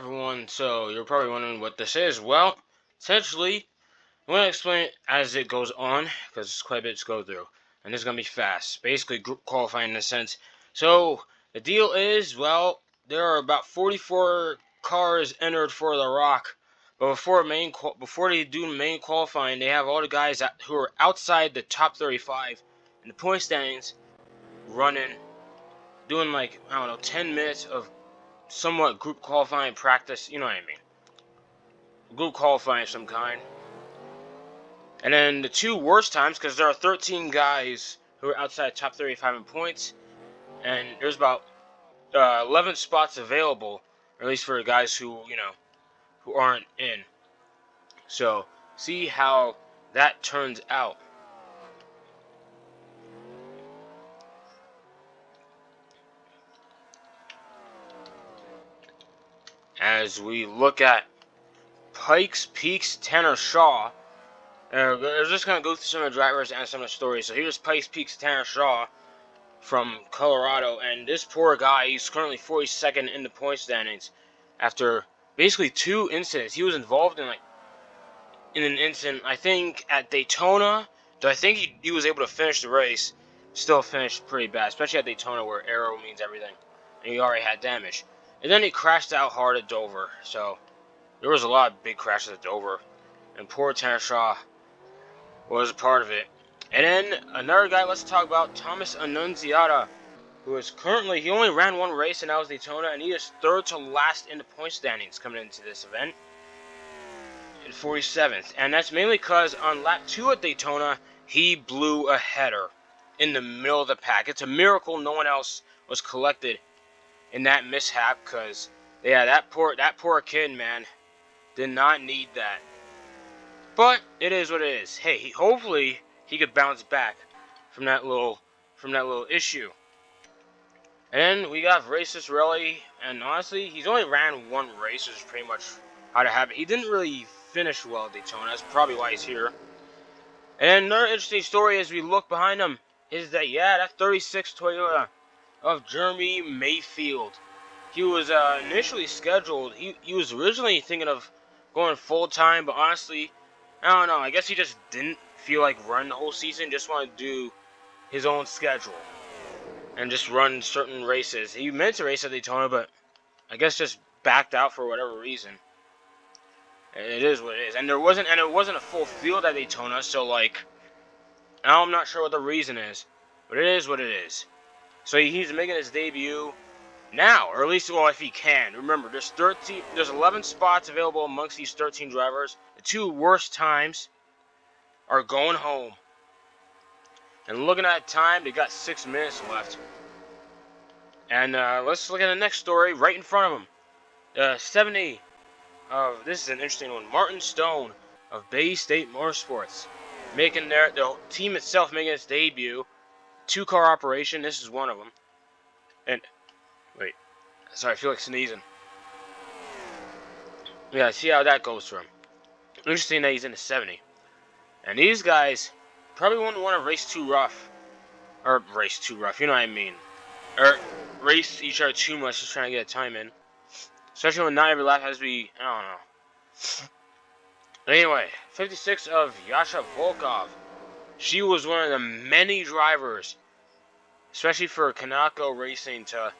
everyone, so you're probably wondering what this is. Well, essentially, I'm going to explain it as it goes on, because it's quite a bit to go through. And this is going to be fast. Basically, group qualifying in a sense. So, the deal is, well, there are about 44 cars entered for the Rock. But before they do main qualifying, they have all the guys who are outside the top 35 in the point standings running, doing like, I don't know, 10 minutes of somewhat group qualifying practice, you know what I mean. Group qualifying of some kind. And then the two worst times, because there are 13 guys who are outside top 35 in points, and there's about 11 spots available, or at least for the guys who, who aren't in. So, see how that turns out. As we look at Pikes Peak's Tanner Shaw, we're just going to go through some of the drivers and some of the stories. So here's Pikes Peak's Tanner Shaw from Colorado, and this poor guy, he's currently 42nd in the point standings after basically two incidents. He was involved in an incident, I think, at Daytona. I think he was able to finish the race, still finished pretty bad, especially at Daytona where aero means everything, and he already had damage. And then he crashed out hard at Dover, so there was a lot of big crashes at Dover, and poor Tanner Shaw was a part of it. And then another guy, let's talk about Thomas Annunziata, who is currently, he only ran one race, and that was Daytona, and he is third to last in the point standings coming into this event, in 47th. And that's mainly because on lap 2 at Daytona, he blew a header in the middle of the pack. It's a miracle no one else was collected in that mishap, because, yeah, that poor kid, man, did not need that. But it is what it is. Hey, hopefully he could bounce back from that little issue. And then we got Racist Rally, and honestly, he's only ran one race, which is pretty much how to have it. He didn't really finish well at Daytona. That's probably why he's here. And another interesting story as we look behind him is that, yeah, that 36 Toyota of Jeremy Mayfield. He was initially scheduled. He was originally thinking of going full time, but honestly, I don't know. I guess he just didn't feel like running the whole season. Just wanted to do his own schedule and just run certain races. He meant to race at Daytona, but I guess just backed out for whatever reason. It is what it is. And it wasn't a full field at Daytona, so like, now I'm not sure what the reason is, but it is what it is. So he's making his debut now, or at least, well, if he can. Remember, there's 11 spots available amongst these 13 drivers. The two worst times are going home. And looking at time, they got 6 minutes left. And let's look at the next story right in front of him. 70 of, this is an interesting one, Martin Stone of Bay State Motorsports, making the team itself making its debut. 2-car operation, this is one of them. And wait, sorry, I feel like sneezing. Yeah, see how that goes for him. Interesting that he's in the 70. And these guys probably wouldn't want to race too rough. Or race too rough, you know what I mean. Or race each other too much, just trying to get a time in. Especially when not every lap has to be, I don't know. But anyway, 56 of Yasha Volkov. She was one of the many drivers, especially for Kanako Racing, to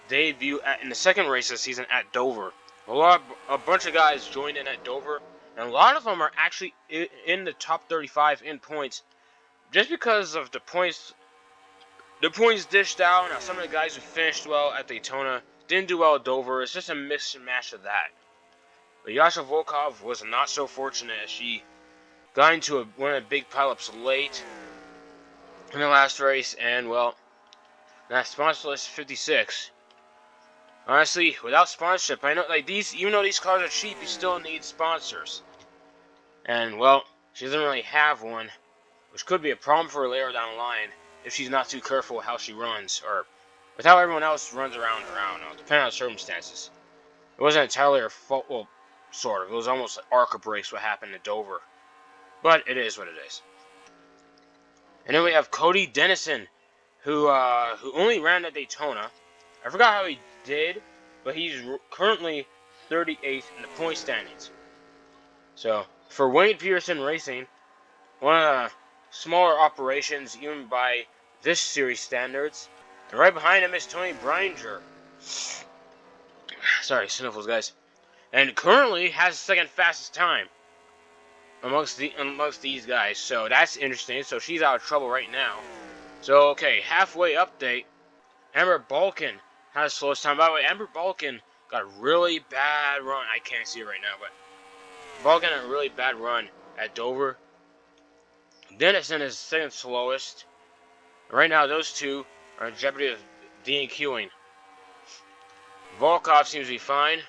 debut in the second race this season at Dover. A bunch of guys joined in at Dover, and a lot of them are actually in the top 35 in points, just because of the points dished out. Now, some of the guys who finished well at Daytona didn't do well at Dover. It's just a mix and match of that. But Yasha Volkov was not so fortunate, as she got into one of the big pileups late in the last race, and well, that sponsorless 56. Honestly, without sponsorship, I know, like, even though these cars are cheap, you still need sponsors. And well, she doesn't really have one, which could be a problem for her later down the line if she's not too careful with how she runs, or with how everyone else runs around, depending on circumstances. It wasn't entirely her fault, well, sort of. It was almost like ARCA breaks what happened at Dover. But it is what it is. And then we have Cody Dennison, who only ran at Daytona. I forgot how he did, but he's currently 38th in the point standings. So, for Wayne Peterson Racing, one of the smaller operations even by this series standards. And right behind him is Tony Bringer. Sorry, sniffles, guys. And currently has the second fastest time amongst these guys. So that's interesting. So she's out of trouble right now. So, okay, halfway update. Amber Balkan has the slowest time. By the way, Amber Balkan got a really bad run. I can't see it right now, but Balkan had a really bad run at Dover. Dennison is second slowest. Right now, those two are in jeopardy of DNQing. Volkov seems to be fine.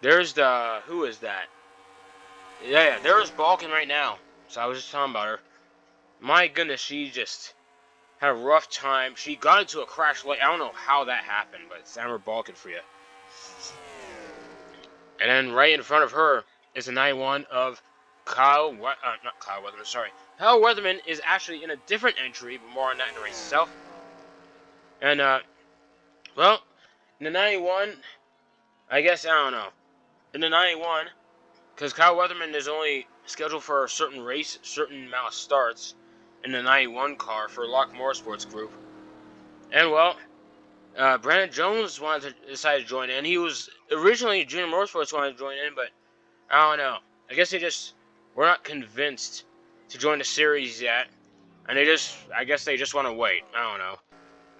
There's the... Who is that? Yeah, there's Balkan right now. So I was just talking about her. My goodness, she just had a rough time. She got into a crash late. I don't know how that happened, but it's Amber Balkan for you. And then right in front of her is the 91 of Kyle Weatherman, sorry. Kyle Weatherman is actually in a different entry, but more on that in the race itself. And, well, in the 91, I guess, I don't know. In the 91, because Kyle Weatherman is only scheduled for a certain race, certain amount of starts in the 91 car for Lock Motorsports Group. And, well, Brandon Jones decided to join in. He was originally Junior Motorsports wanted to join in, but I don't know. I guess they just were not convinced to join the series yet, and I guess they just want to wait. I don't know.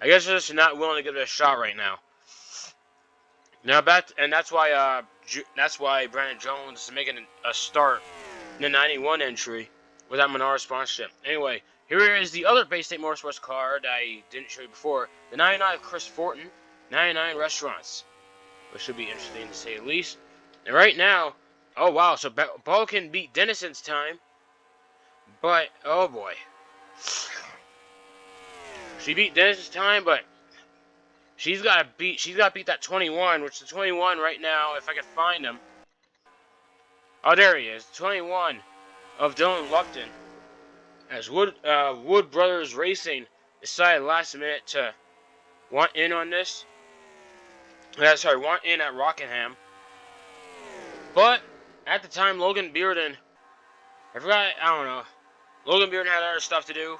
I guess they're just not willing to give it a shot right now. Now that's why Brandon Jones is making a start in the 91 entry without Menard sponsorship. Anyway, here is the other Bay State Motorsports car that I didn't show you before. The 99 of Chris Fortin, 99 Restaurants, which should be interesting to say the least. And right now, oh wow, so Balkan beat Dennison's time, but oh boy, she beat Dennison's time, but she's got to beat that 21, which the 21 right now, if I can find him. Oh, there he is, 21 of Dylan Lupton. As Wood Brothers Racing decided last minute to want in on this. Want in at Rockingham. But at the time, Logan Bearden, I don't know. Logan Bearden had other stuff to do.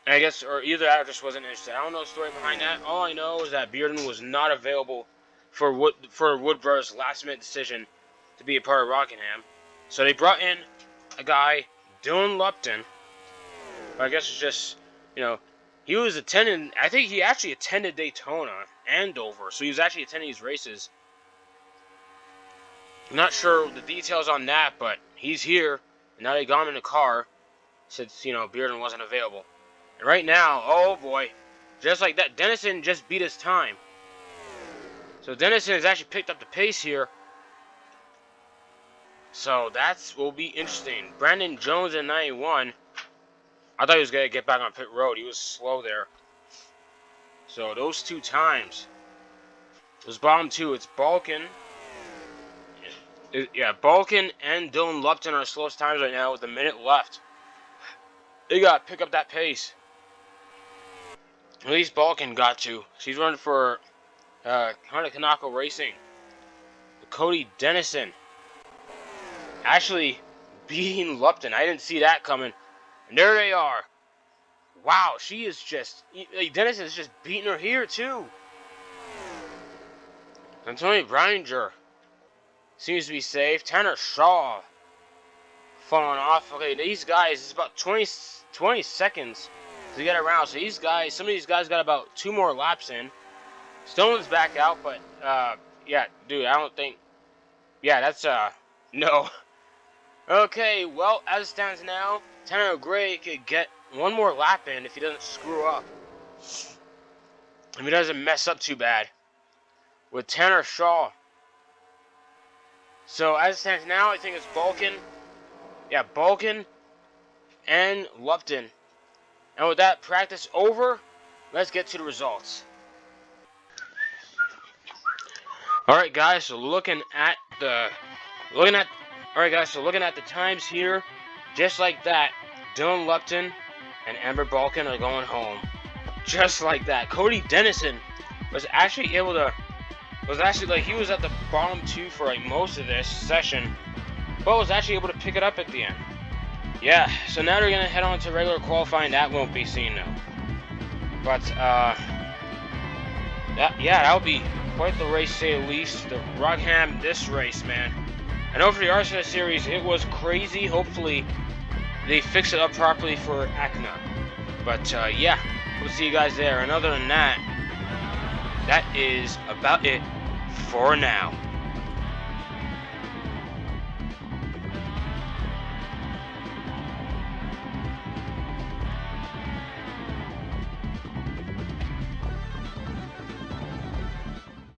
I guess, or either that or just wasn't interested. I don't know the story behind that. All I know is that Bearden was not available for Wood Brothers' last minute decision to be a part of Rockingham. So they brought in a guy, Dylan Lupton. I guess it's just, he was attending, I think he actually attended Daytona and Dover, so he was actually attending these races. I'm not sure the details on that, but he's here, and now they got him in the car, since, Bearden wasn't available. And right now, oh boy, just like that, Dennison just beat his time. So Dennison has actually picked up the pace here. So that will be interesting. Brandon Jones in 91. I thought he was going to get back on pit road. He was slow there. So those two times. Those bottom two, it's Balkan. Balkan and Dylan Lupton are slowest times right now with a minute left. They got to pick up that pace. At least Balkan got to. She's running for Honda Kanako Racing. Cody Dennison actually beating Lupton. I didn't see that coming. And there they are. Wow, she is just... Dennison is just beating her here, too. And Tony Bringer seems to be safe. Tanner Shaw falling off. Okay, these guys, it's about 20 seconds to get around. So these guys, some of these guys got about 2 more laps in. Stone's back out, but, yeah, dude, I don't think... Yeah, that's, no. Okay, well, as it stands now, Tanner Gray could get 1 more lap in if he doesn't screw up. If he doesn't mess up too bad. With Tanner Shaw. So, as it stands now, I think it's Balkan. Yeah, Balkan and Lupton. And with that practice over, let's get to the results. Alright guys, so looking at the times here, just like that, Dylan Lupton and Amber Balkan are going home. Just like that. Cody Dennison was actually able to was actually like he was at the bottom 2 for like most of this session, but was actually able to pick it up at the end. Yeah, so now they're gonna head on to regular qualifying. That won't be seen though. But that'll be quite the race, to say the least. The Rockham, this race, man. I know for the ACNA series, it was crazy. Hopefully, they fix it up properly for ACNA. But yeah, we'll see you guys there. And other than that, that is about it for now.